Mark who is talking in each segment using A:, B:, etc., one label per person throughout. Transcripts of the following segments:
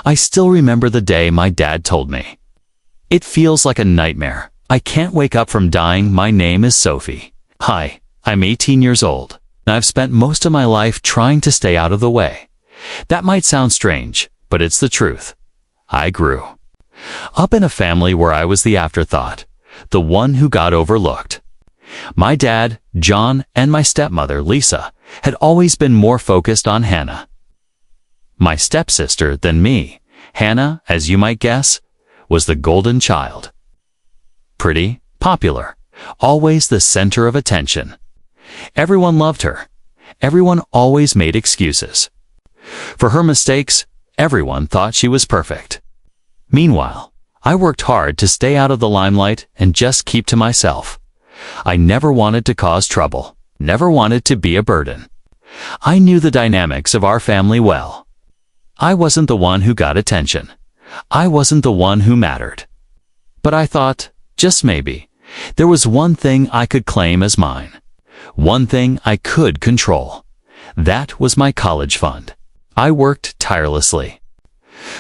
A: I still remember the day my dad told me. It feels like a nightmare. I can't wake up from dying. My name is Sophie. Hi, I'm 18 years old, and I've spent most of my life trying to stay out of the way. That might sound strange, but it's the truth. I grew up in a family where I was the afterthought, the one who got overlooked. My dad, John, and my stepmother, Lisa, had always been more focused on Hannah, my stepsister, than me. Hannah, as you might guess, was the golden child. Pretty, popular, always the center of attention. Everyone loved her. Everyone always made excuses. For her mistakes, everyone thought she was perfect. Meanwhile, I worked hard to stay out of the limelight and just keep to myself. I never wanted to cause trouble, never wanted to be a burden. I knew the dynamics of our family well. I wasn't the one who got attention. I wasn't the one who mattered. But I thought, just maybe, there was one thing I could claim as mine. One thing I could control. That was my college fund. I worked tirelessly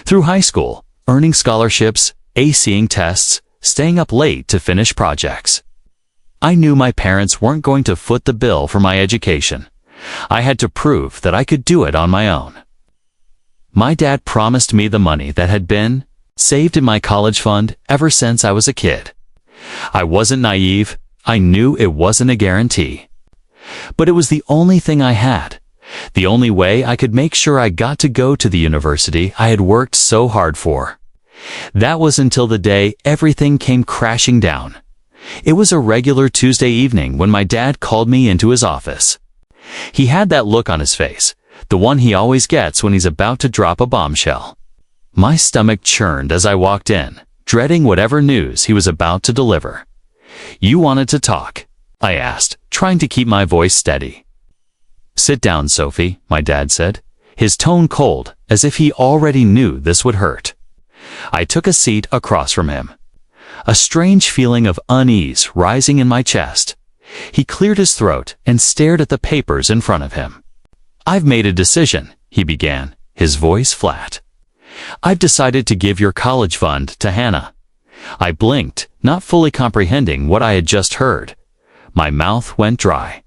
A: through high school, earning scholarships, acing tests, staying up late to finish projects. I knew my parents weren't going to foot the bill for my education. I had to prove that I could do it on my own. My dad promised me the money that had been saved in my college fund ever since I was a kid. I wasn't naive. I knew it wasn't a guarantee. But it was the only thing I had. The only way I could make sure I got to go to the university I had worked so hard for. That was until the day everything came crashing down. It was a regular Tuesday evening when my dad called me into his office. He had that look on his face, the one he always gets when he's about to drop a bombshell. My stomach churned as I walked in, dreading whatever news he was about to deliver. "You wanted to talk?" I asked, trying to keep my voice steady. "Sit down, Sophie," my dad said, his tone cold, as if he already knew this would hurt. I took a seat across from him, a strange feeling of unease rising in my chest. He cleared his throat and stared at the papers in front of him. "I've made a decision," he began, his voice flat. "I've decided to give your college fund to Hannah." I blinked, not fully comprehending what I had just heard. My mouth went dry.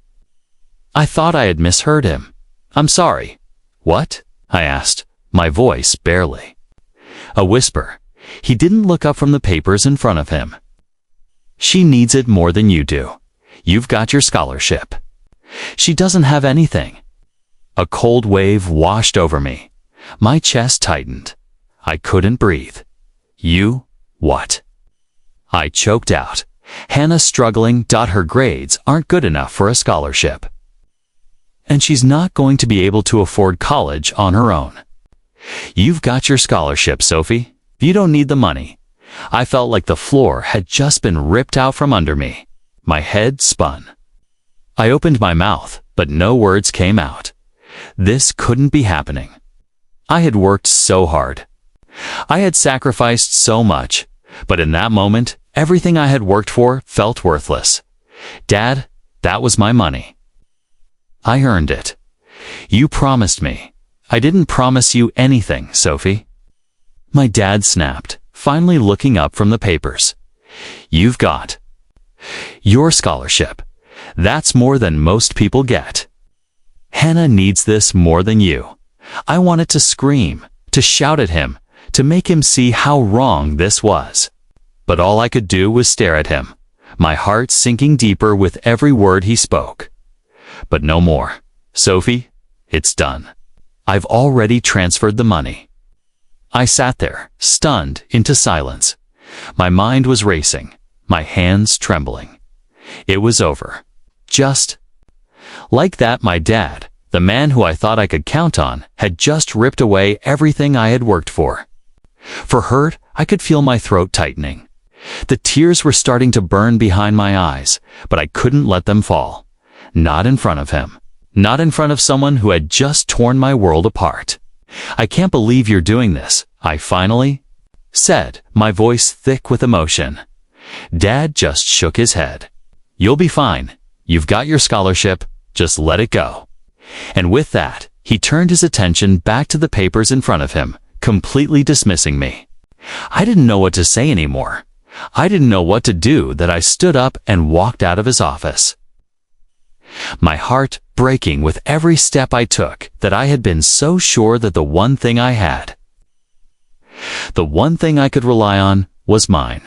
A: I thought I had misheard him. "I'm sorry." "What?" I asked, my voice barely a whisper. He didn't look up from the papers in front of him. "She needs it more than you do. You've got your scholarship. She doesn't have anything." A cold wave washed over me. My chest tightened. I couldn't breathe. "You, what?" I choked out. "Hannah's struggling. Her grades aren't good enough for a scholarship. And she's not going to be able to afford college on her own. You've got your scholarship, Sophie. You don't need the money." I felt like the floor had just been ripped out from under me. My head spun. I opened my mouth, but no words came out. This couldn't be happening. I had worked so hard. I had sacrificed so much, but in that moment, everything I had worked for felt worthless. "Dad, that was my money. I earned it. You promised me." "I didn't promise you anything, Sophie." My dad snapped, finally looking up from the papers. "You've got your scholarship. That's more than most people get. Hannah needs this more than you." I wanted to scream, to shout at him, to make him see how wrong this was. But all I could do was stare at him, my heart sinking deeper with every word he spoke. "But no more. Sophie, it's done. I've already transferred the money." I sat there, stunned into silence. My mind was racing, my hands trembling. It was over. Just like that, my dad, the man who I thought I could count on, had just ripped away everything I had worked for. For hurt, I could feel my throat tightening. The tears were starting to burn behind my eyes, but I couldn't let them fall. Not in front of him. Not in front of someone who had just torn my world apart. "I can't believe you're doing this," I finally said, my voice thick with emotion. Dad just shook his head. "You'll be fine. You've got your scholarship. Just let it go." And with that, he turned his attention back to the papers in front of him, completely dismissing me. I didn't know what to say anymore. I didn't know what to do that I stood up and walked out of his office. My heart breaking with every step I took, that I had been so sure that the one thing I had, the one thing I could rely on, was mine.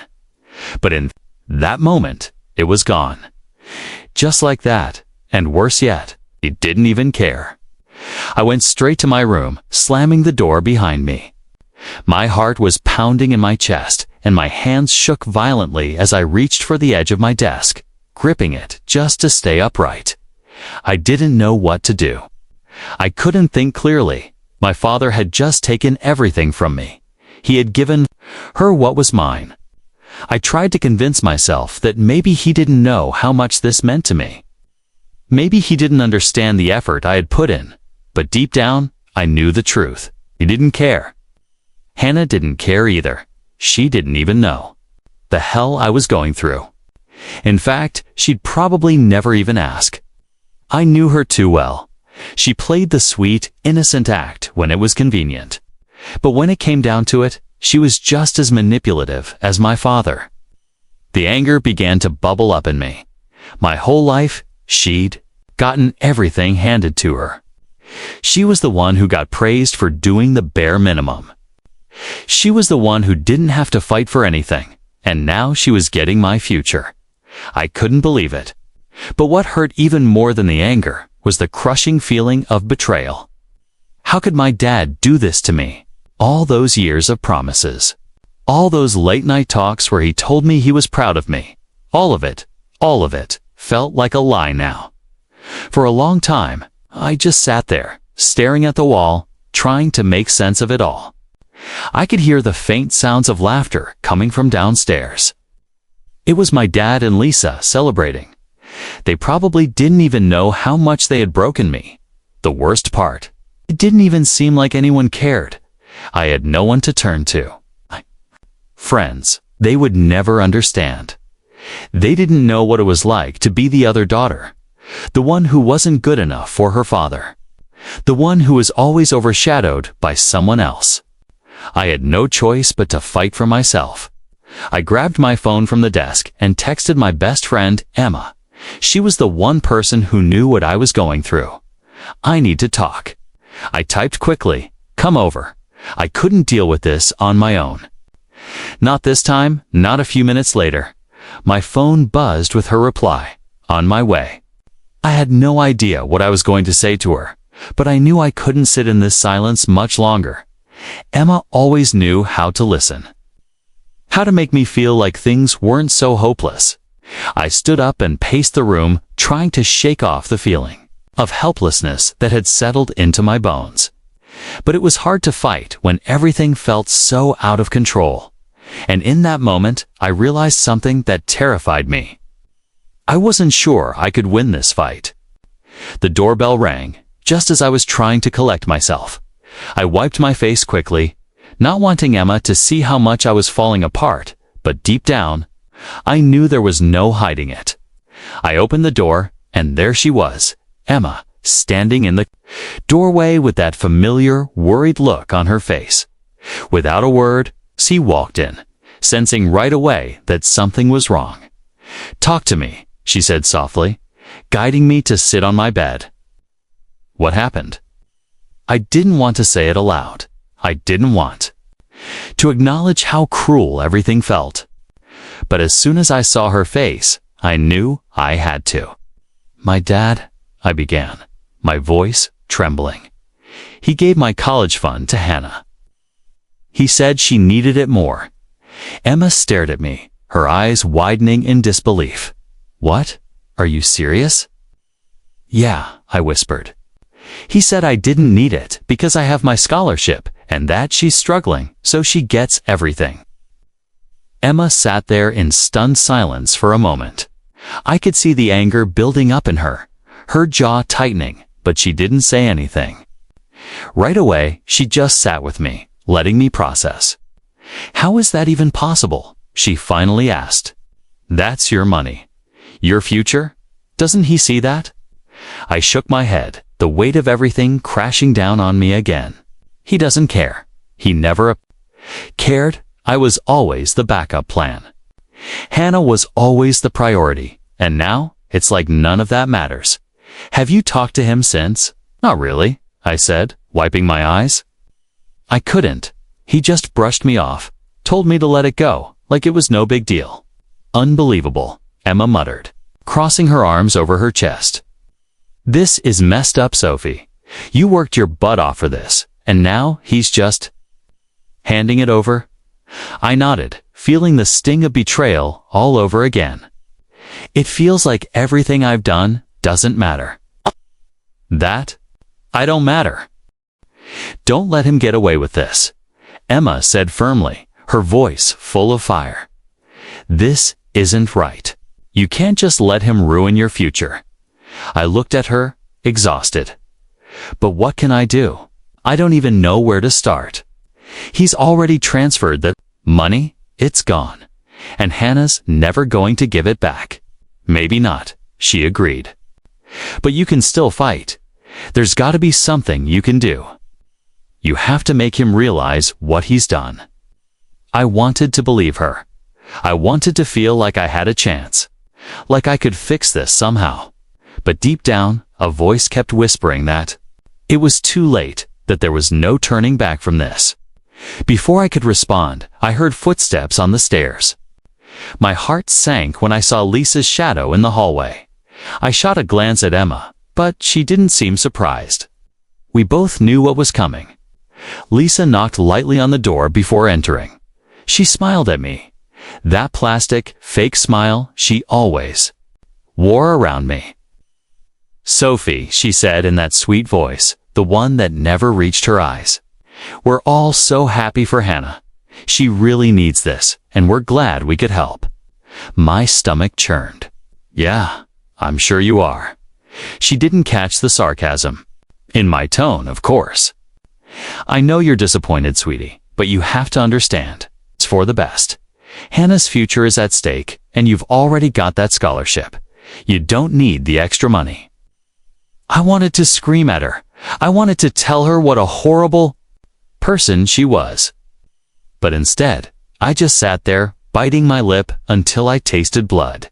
A: But in that moment, it was gone. Just like that, and worse yet, he didn't even care. I went straight to my room, slamming the door behind me. My heart was pounding in my chest, and my hands shook violently as I reached for the edge of my desk, gripping it just to stay upright. I didn't know what to do. I couldn't think clearly. My father had just taken everything from me. He had given her what was mine. I tried to convince myself that maybe he didn't know how much this meant to me. Maybe he didn't understand the effort I had put in, but deep down, I knew the truth. He didn't care. Hannah didn't care either. She didn't even know the hell I was going through. In fact, she'd probably never even ask. I knew her too well. She played the sweet, innocent act when it was convenient. But when it came down to it, she was just as manipulative as my father. The anger began to bubble up in me. My whole life, she'd gotten everything handed to her. She was the one who got praised for doing the bare minimum. She was the one who didn't have to fight for anything, and now she was getting my future. I couldn't believe it. But what hurt even more than the anger was the crushing feeling of betrayal. How could my dad do this to me? All those years of promises. All those late-night talks where he told me he was proud of me. All of it felt like a lie now. For a long time, I just sat there, staring at the wall, trying to make sense of it all. I could hear the faint sounds of laughter coming from downstairs. It was my dad and Lisa celebrating. They probably didn't even know how much they had broken me. The worst part, it didn't even seem like anyone cared. I had no one to turn to. Friends, they would never understand. They didn't know what it was like to be the other daughter, the one who wasn't good enough for her father, the one who was always overshadowed by someone else. I had no choice but to fight for myself. I grabbed my phone from the desk and texted my best friend, Emma. She was the one person who knew what I was going through. I need to talk. I typed quickly, "Come over. I couldn't deal with this on my own." Not this time, not a few minutes later. My phone buzzed with her reply, "On my way." I had no idea what I was going to say to her, but I knew I couldn't sit in this silence much longer. Emma always knew how to listen. How to make me feel like things weren't so hopeless. I stood up and paced the room, trying to shake off the feeling of helplessness that had settled into my bones. But it was hard to fight when everything felt so out of control. And in that moment, I realized something that terrified me. I wasn't sure I could win this fight. The doorbell rang, just as I was trying to collect myself. I wiped my face quickly, not wanting Emma to see how much I was falling apart, but deep down, I knew there was no hiding it. I opened the door, and there she was, Emma, standing in the doorway with that familiar, worried look on her face. Without a word, she walked in, sensing right away that something was wrong. "Talk to me," she said softly, guiding me to sit on my bed. What happened? I didn't want to say it aloud. I didn't want to acknowledge how cruel everything felt. But as soon as I saw her face, I knew I had to. "My dad," I began, my voice trembling. "He gave my college fund to Hannah. He said she needed it more." Emma stared at me, her eyes widening in disbelief. "What? Are you serious?" "Yeah," I whispered. "He said I didn't need it because I have my scholarship and that she's struggling, so she gets everything." Emma sat there in stunned silence for a moment. I could see the anger building up in her jaw tightening, but she didn't say anything. Right away, she just sat with me, letting me process. "How is that even possible?" she finally asked. "That's your money. Your future? Doesn't he see that?" I shook my head, the weight of everything crashing down on me again. "He doesn't care. He never cared. I was always the backup plan. Hannah was always the priority, and now it's like none of that matters. Have you talked to him since? Not really, I said, wiping my eyes. I couldn't. He just brushed me off, told me to let it go, like it was no big deal. Unbelievable, Emma muttered, crossing her arms over her chest. This is messed up, Sophie. You worked your butt off for this, and now he's just handing it over? I nodded, feeling the sting of betrayal all over again. It feels like everything I've done doesn't matter. That? I don't matter. Don't let him get away with this, Emma said firmly, her voice full of fire. This isn't right. You can't just let him ruin your future. I looked at her, exhausted. But what can I do? I don't even know where to start. He's already transferred the money, it's gone, and Hannah's never going to give it back. Maybe not, she agreed. But you can still fight. There's got to be something you can do. You have to make him realize what he's done. I wanted to believe her. I wanted to feel like I had a chance, like I could fix this somehow. But deep down, a voice kept whispering that it was too late, that there was no turning back from this. Before I could respond, I heard footsteps on the stairs. My heart sank when I saw Lisa's shadow in the hallway. I shot a glance at Emma, but she didn't seem surprised. We both knew what was coming. Lisa knocked lightly on the door before entering. She smiled at me. That plastic, fake smile she always wore around me. Sophie, she said in that sweet voice, the one that never reached her eyes. We're all so happy for Hannah. She really needs this, and we're glad we could help. My stomach churned. Yeah, I'm sure you are. She didn't catch the sarcasm. In my tone, of course. I know you're disappointed, sweetie, but you have to understand. It's for the best. Hannah's future is at stake, and you've already got that scholarship. You don't need the extra money. I wanted to scream at her. I wanted to tell her what a horrible person she was. But instead, I just sat there, biting my lip until I tasted blood.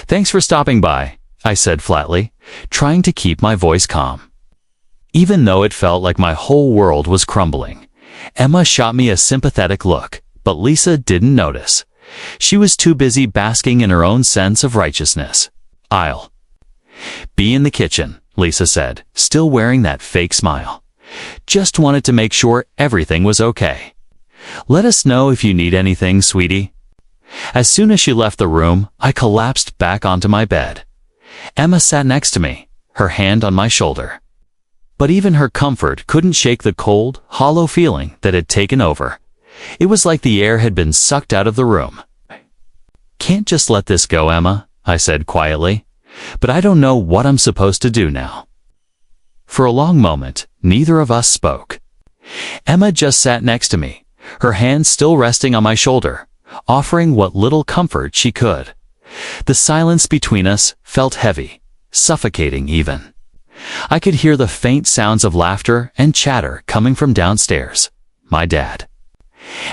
A: Thanks for stopping by, I said flatly, trying to keep my voice calm. Even though it felt like my whole world was crumbling, Emma shot me a sympathetic look, but Lisa didn't notice. She was too busy basking in her own sense of righteousness. I'll be in the kitchen, Lisa said, still wearing that fake smile. Just wanted to make sure everything was okay. Let us know if you need anything, sweetie. As soon as she left the room, I collapsed back onto my bed. Emma sat next to me, her hand on my shoulder. But even her comfort couldn't shake the cold, hollow feeling that had taken over. It was like the air had been sucked out of the room. Can't just let this go, Emma, I said quietly. But I don't know what I'm supposed to do now. For a long moment, neither of us spoke. Emma just sat next to me, her hand still resting on my shoulder, offering what little comfort she could. The silence between us felt heavy, suffocating even. I could hear the faint sounds of laughter and chatter coming from downstairs, my dad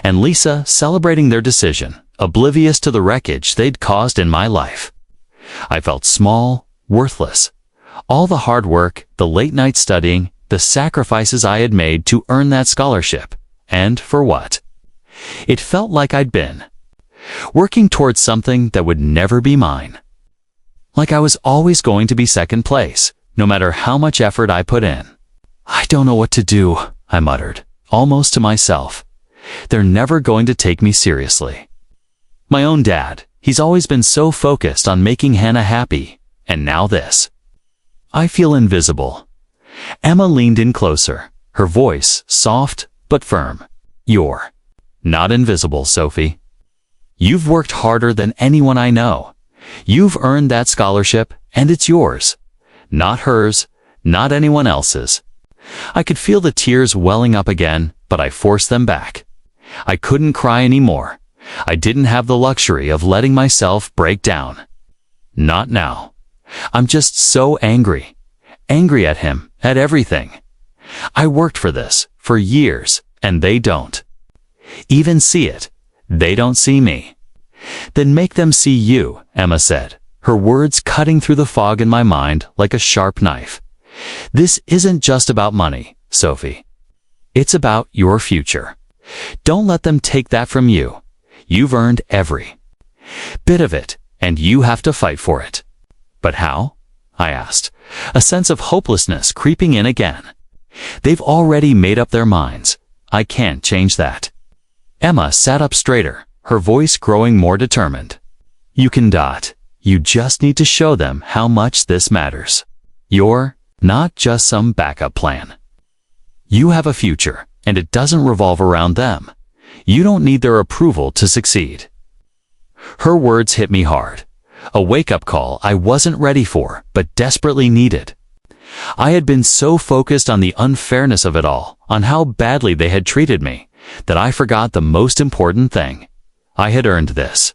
A: and Lisa celebrating their decision, oblivious to the wreckage they'd caused in my life. I felt small, worthless. All the hard work, the late-night studying, the sacrifices I had made to earn that scholarship. And for what? It felt like I'd been working towards something that would never be mine. Like I was always going to be second place, no matter how much effort I put in. I don't know what to do, I muttered, almost to myself. They're never going to take me seriously. My own dad, he's always been so focused on making Hannah happy, and now this. I feel invisible. Emma leaned in closer, her voice soft but firm. You're not invisible, Sophie. You've worked harder than anyone I know. You've earned that scholarship, and it's yours. Not hers, not anyone else's. I could feel the tears welling up again, but I forced them back. I couldn't cry anymore. I didn't have the luxury of letting myself break down. Not now. I'm just so angry. Angry at him, at everything. I worked for this, for years, and they don't even see it. They don't see me. Then make them see you, Emma said, her words cutting through the fog in my mind like a sharp knife. This isn't just about money, Sophie. It's about your future. Don't let them take that from you. You've earned every bit of it, and you have to fight for it. But how? I asked, a sense of hopelessness creeping in again. They've already made up their minds. I can't change that. Emma sat up straighter, her voice growing more determined. You can. You just need to show them how much this matters. You're not just some backup plan. You have a future, and it doesn't revolve around them. You don't need their approval to succeed. Her words hit me hard. A wake-up call I wasn't ready for, but desperately needed. I had been so focused on the unfairness of it all, on how badly they had treated me, that I forgot the most important thing. I had earned this.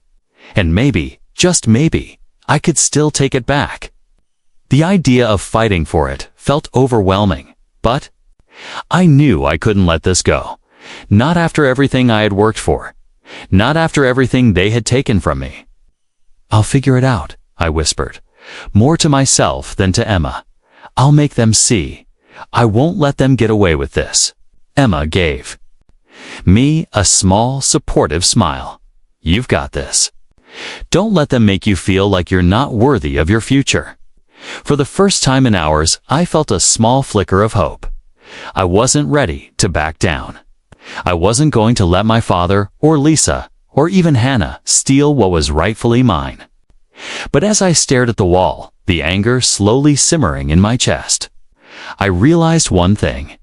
A: And maybe, just maybe, I could still take it back. The idea of fighting for it felt overwhelming, but I knew I couldn't let this go. Not after everything I had worked for. Not after everything they had taken from me. I'll figure it out, I whispered, more to myself than to Emma. I'll make them see. I won't let them get away with this. Emma gave me a small, supportive smile. You've got this. Don't let them make you feel like you're not worthy of your future. For the first time in hours, I felt a small flicker of hope. I wasn't ready to back down. I wasn't going to let my father or Lisa or even Hannah steal what was rightfully mine. But as I stared at the wall, the anger slowly simmering in my chest, I realized one thing.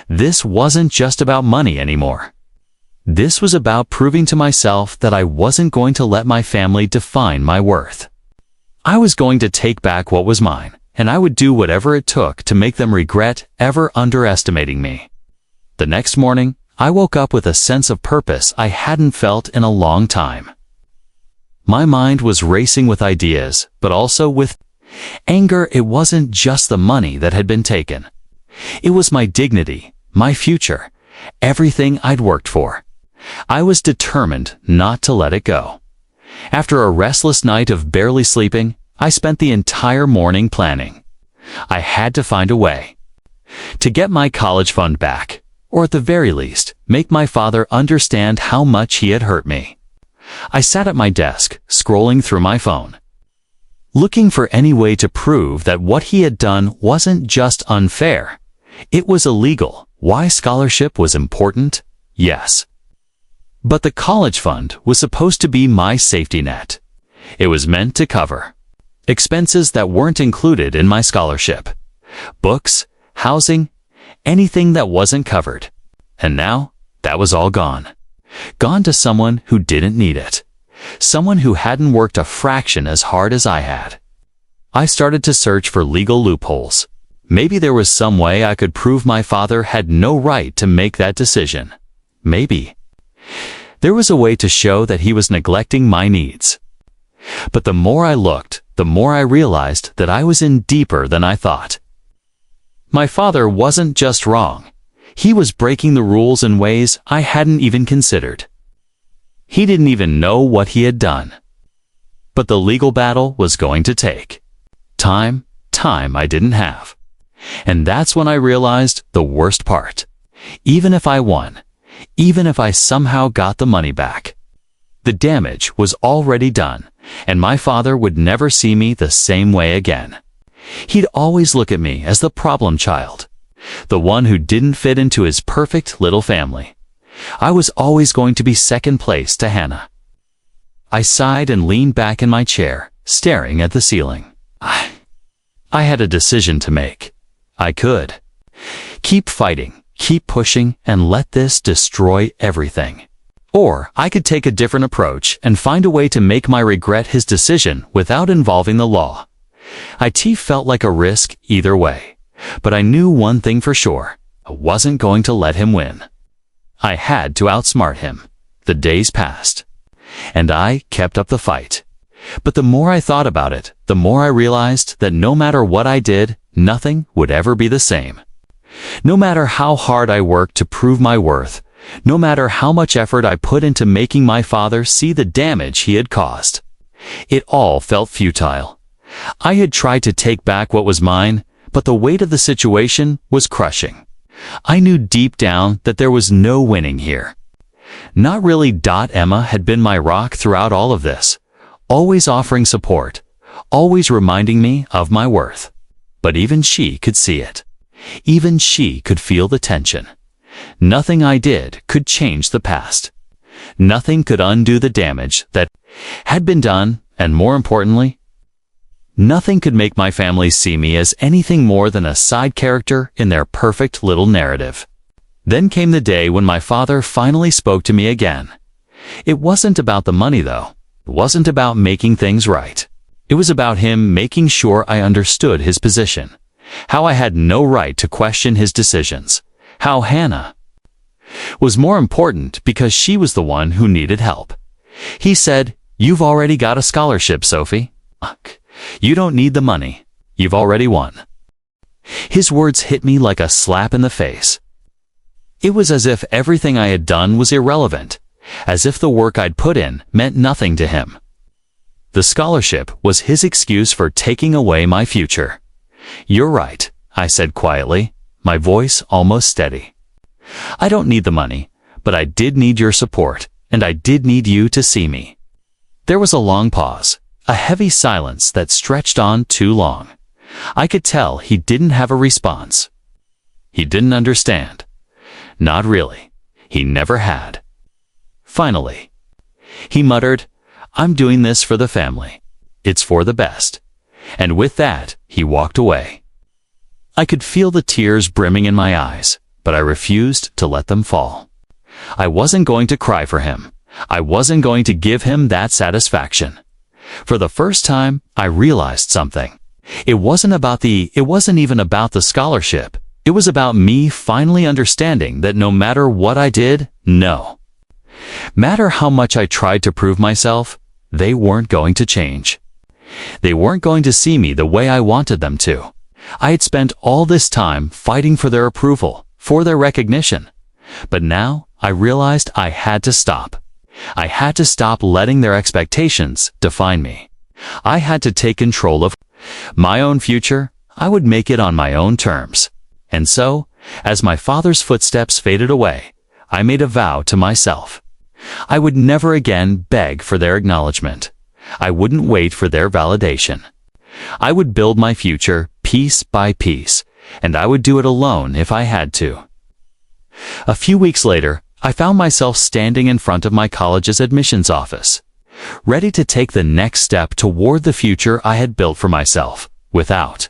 A: This wasn't just about money anymore. This was about proving to myself that I wasn't going to let my family define my worth. I was going to take back what was mine, and I would do whatever it took to make them regret ever underestimating me. The next morning, I woke up with a sense of purpose I hadn't felt in a long time. My mind was racing with ideas, but also with anger. It wasn't just the money that had been taken. It was my dignity, my future, everything I'd worked for. I was determined not to let it go. After a restless night of barely sleeping, I spent the entire morning planning. I had to find a way to get my college fund back, or at the very least, make my father understand how much he had hurt me. I sat at my desk, scrolling through my phone, looking for any way to prove that what he had done wasn't just unfair. It was illegal. Why scholarship was important? Yes. But the college fund was supposed to be my safety net. It was meant to cover expenses that weren't included in my scholarship. Books, housing, anything that wasn't covered. And now, that was all gone. Gone to someone who didn't need it. Someone who hadn't worked a fraction as hard as I had. I started to search for legal loopholes. Maybe there was some way I could prove my father had no right to make that decision. Maybe there was a way to show that he was neglecting my needs. But the more I looked, the more I realized that I was in deeper than I thought. My father wasn't just wrong. He was breaking the rules in ways I hadn't even considered. He didn't even know what he had done. But the legal battle was going to take time I didn't have. And that's when I realized the worst part. Even if I won, even if I somehow got the money back, the damage was already done, and my father would never see me the same way again. He'd always look at me as the problem child, the one who didn't fit into his perfect little family. I was always going to be second place to Hannah. I sighed and leaned back in my chair, staring at the ceiling. I had a decision to make. I could keep fighting, keep pushing, and let this destroy everything. Or I could take a different approach and find a way to make my regret his decision without involving the law. IT felt like a risk either way, but I knew one thing for sure. I wasn't going to let him win. I had to outsmart him. The days passed, and I kept up the fight. But the more I thought about it, the more I realized that no matter what I did, nothing would ever be the same. No matter how hard I worked to prove my worth, no matter how much effort I put into making my father see the damage he had caused. It all felt futile. I had tried to take back what was mine, but the weight of the situation was crushing. I knew deep down that there was no winning here. Not really. Emma had been my rock throughout all of this, always offering support, always reminding me of my worth. But even she could see it. Even she could feel the tension. Nothing I did could change the past. Nothing could undo the damage that had been done, and more importantly, nothing could make my family see me as anything more than a side character in their perfect little narrative. Then came the day when my father finally spoke to me again. It wasn't about the money, though. It wasn't about making things right. It was about him making sure I understood his position, how I had no right to question his decisions, how Hannah was more important because she was the one who needed help. He said, "You've already got a scholarship, Sophie. You don't need the money. You've already won." His words hit me like a slap in the face. It was as if everything I had done was irrelevant, as if the work I'd put in meant nothing to him. The scholarship was his excuse for taking away my future. "You're right," I said quietly, my voice almost steady. "I don't need the money, but I did need your support, and I did need you to see me." There was a long pause, a heavy silence that stretched on too long. I could tell he didn't have a response. He didn't understand. Not really. He never had. Finally, he muttered, "I'm doing this for the family. It's for the best." And with that, he walked away. I could feel the tears brimming in my eyes, but I refused to let them fall. I wasn't going to cry for him. I wasn't going to give him that satisfaction. For the first time, I realized something. It wasn't even about the scholarship. It was about me finally understanding that no matter what I did, no matter how much I tried to prove myself, they weren't going to change. They weren't going to see me the way I wanted them to. I had spent all this time fighting for their approval, for their recognition. But now I realized I had to stop. I had to stop letting their expectations define me. I had to take control of my own future. I would make it on my own terms. And so, as my father's footsteps faded away, I made a vow to myself. I would never again beg for their acknowledgement. I wouldn't wait for their validation. I would build my future piece by piece, and I would do it alone if I had to. A few weeks later, I found myself standing in front of my college's admissions office, ready to take the next step toward the future I had built for myself, without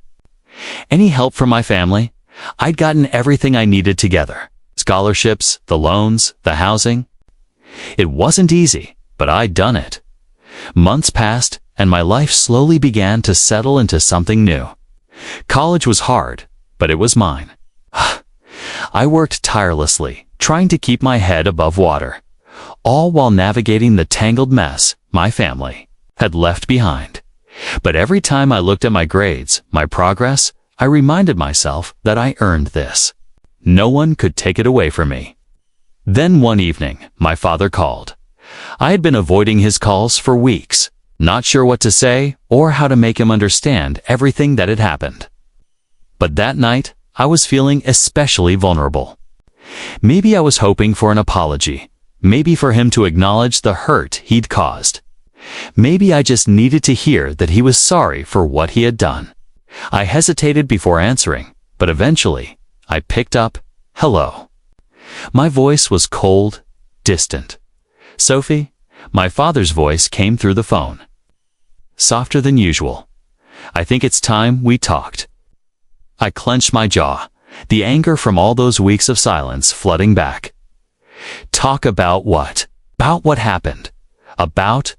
A: any help from my family. I'd gotten everything I needed together: scholarships, the loans, the housing. It wasn't easy, but I'd done it. Months passed, and my life slowly began to settle into something new. College was hard, but it was mine. I worked tirelessly, trying to keep my head above water, all while navigating the tangled mess my family had left behind. But every time I looked at my grades, my progress, I reminded myself that I earned this. No one could take it away from me. Then one evening, my father called. I had been avoiding his calls for weeks, not sure what to say or how to make him understand everything that had happened. But that night, I was feeling especially vulnerable. Maybe I was hoping for an apology, maybe for him to acknowledge the hurt he'd caused. Maybe I just needed to hear that he was sorry for what he had done. I hesitated before answering, but eventually, I picked up, "Hello." My voice was cold, distant. "Sophie?" My father's voice came through the phone. Softer than usual. "I think it's time we talked." I clenched my jaw, the anger from all those weeks of silence flooding back. "Talk about what?" "About what happened." "About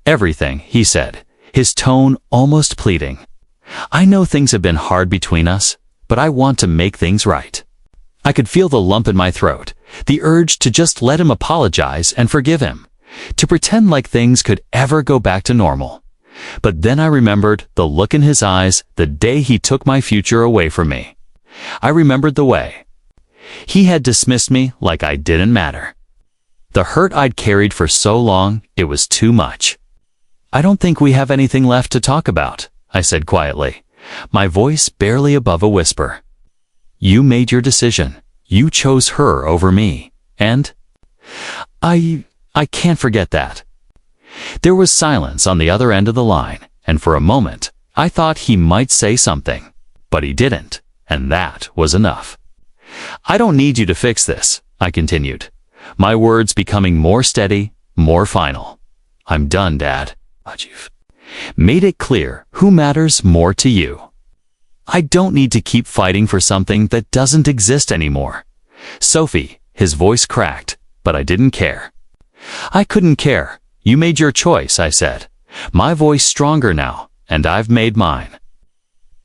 A: everything," he said, his tone almost pleading. "I know things have been hard between us, but I want to make things right." I could feel the lump in my throat, the urge to just let him apologize and forgive him, to pretend like things could ever go back to normal. But then I remembered the look in his eyes the day he took my future away from me. I remembered the way He had dismissed me like I didn't matter. The hurt I'd carried for so long, it was too much. "I don't think we have anything left to talk about," I said quietly, my voice barely above a whisper. "You made your decision. You chose her over me, and I can't forget that." There was silence on the other end of the line, and for a moment, I thought he might say something, but he didn't, and that was enough. "I don't need you to fix this," I continued, my words becoming more steady, more final. "I'm done, Dad. You've made it clear who matters more to you. I don't need to keep fighting for something that doesn't exist anymore." "Sophie," his voice cracked, but I didn't care. "I couldn't care. You made your choice," I said, my voice stronger now, and I've made mine.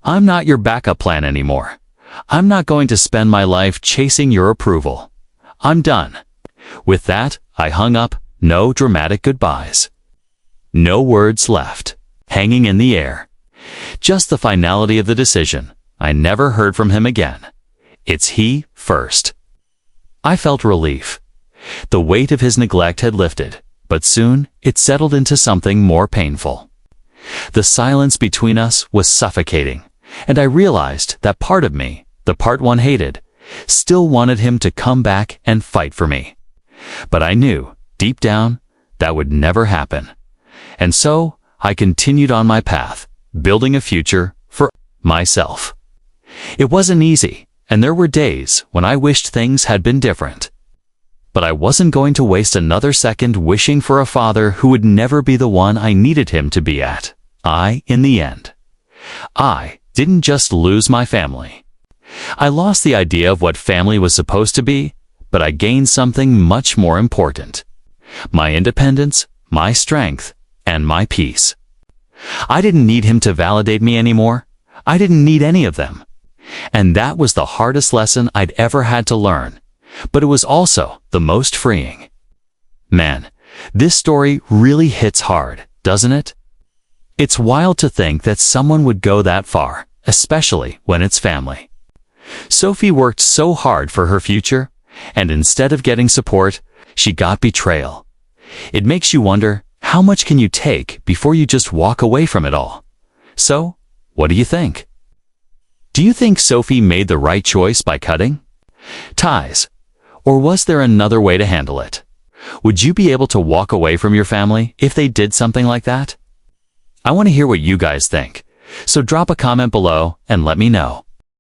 A: "I'm not your backup plan anymore. I'm not going to spend my life chasing your approval. I'm done." With that, I hung up, no dramatic goodbyes. No words left, hanging in the air. Just the finality of the decision. I never heard from him again. It's he first. I felt relief. The weight of his neglect had lifted, but soon it settled into something more painful. The silence between us was suffocating, and I realized that part of me, the part one hated, still wanted him to come back and fight for me. But I knew, deep down, that would never happen. And so, I continued on my path, building a future for myself. It wasn't easy, and there were days when I wished things had been different. But I wasn't going to waste another second wishing for a father who would never be the one I needed him to be at. In the end, I didn't just lose my family. I lost the idea of what family was supposed to be, but I gained something much more important. My independence, my strength, and my peace. I didn't need him to validate me anymore. I didn't need any of them. And that was the hardest lesson I'd ever had to learn, but it was also the most freeing. Man, this story really hits hard, doesn't it? It's wild to think that someone would go that far, especially when it's family. Sophie worked so hard for her future, and instead of getting support, she got betrayal. It makes you wonder, how much can you take before you just walk away from it all? So, what do you think? Do you think Sophie made the right choice by cutting ties? Or was there another way to handle it? Would you be able to walk away from your family if they did something like that? I want to hear what you guys think, so drop a comment below and let me know.